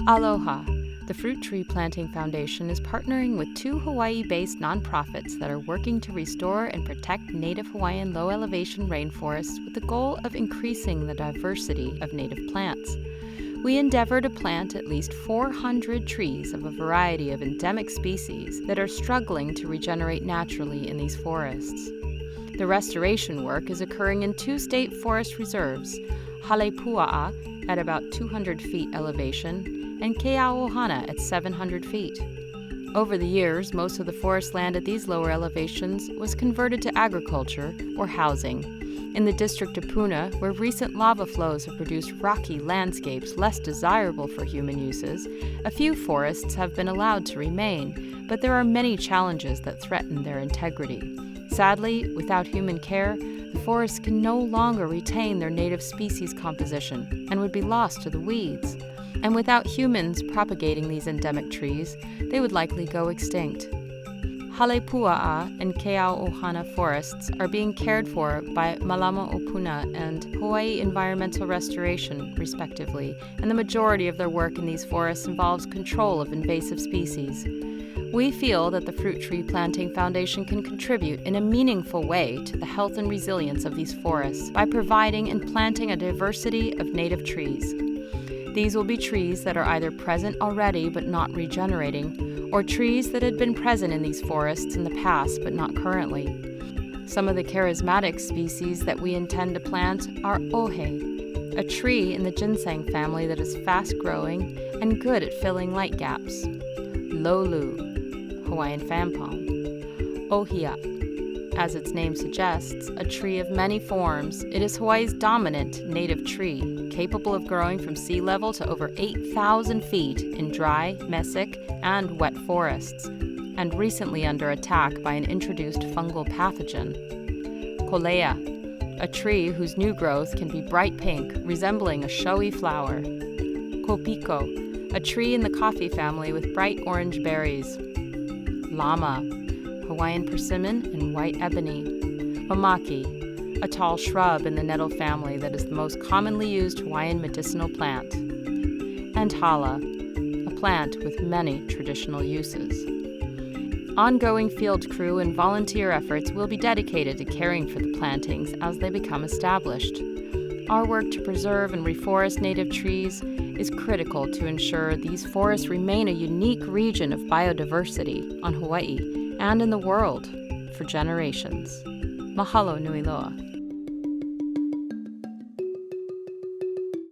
Aloha, the Fruit Tree Planting Foundation, is partnering with 2 Hawaii-based nonprofits that are working to restore and protect native Hawaiian low-elevation rainforests with the goal of increasing the diversity of native plants. We endeavor to plant at least 400 trees of a variety of endemic species that are struggling to regenerate naturally in these forests. The restoration work is occurring in 2 state forest reserves, Halepua'a at about 200 feet elevation and Keau ohana at 700 feet. Over the years, most of the forest land at these lower elevations was converted to agriculture or housing. In the district of Puna, where recent lava flows have produced rocky landscapes less desirable for human uses, a few forests have been allowed to remain, but there are many challenges that threaten their integrity. Sadly, without human care, the forests can no longer retain their native species composition and would be lost to the weeds. And without humans propagating these endemic trees, they would likely go extinct. Halepua'a and Keau ohana forests are being cared for by Malama o Puna and Hawaii Environmental Restoration, respectively, and the majority of their work in these forests involves control of invasive species. We feel that the Fruit Tree Planting Foundation can contribute in a meaningful way to the health and resilience of these forests by providing and planting a diversity of native trees. These will be trees that are either present already but not regenerating, or trees that had been present in these forests in the past but not currently. Some of the charismatic species that we intend to plant are ohe, a tree in the ginseng family that is fast-growing and good at filling light gaps. Lolu, Hawaiian fan palm. Ohia. As its name suggests, a tree of many forms, it is Hawaii's dominant native tree, capable of growing from sea level to over 8,000 feet in dry, mesic, and wet forests, and recently under attack by an introduced fungal pathogen. Kolea, a tree whose new growth can be bright pink, resembling a showy flower. Kopiko, a tree in the coffee family with bright orange berries. Lama, Hawaiian persimmon and white ebony. Mamaki, a tall shrub in the nettle family that is the most commonly used Hawaiian medicinal plant. And hala, a plant with many traditional uses. Ongoing field crew and volunteer efforts will be dedicated to caring for the plantings as they become established. Our work to preserve and reforest native trees is critical to ensure these forests remain a unique region of biodiversity on Hawaii and in the world for generations. Mahalo nui loa.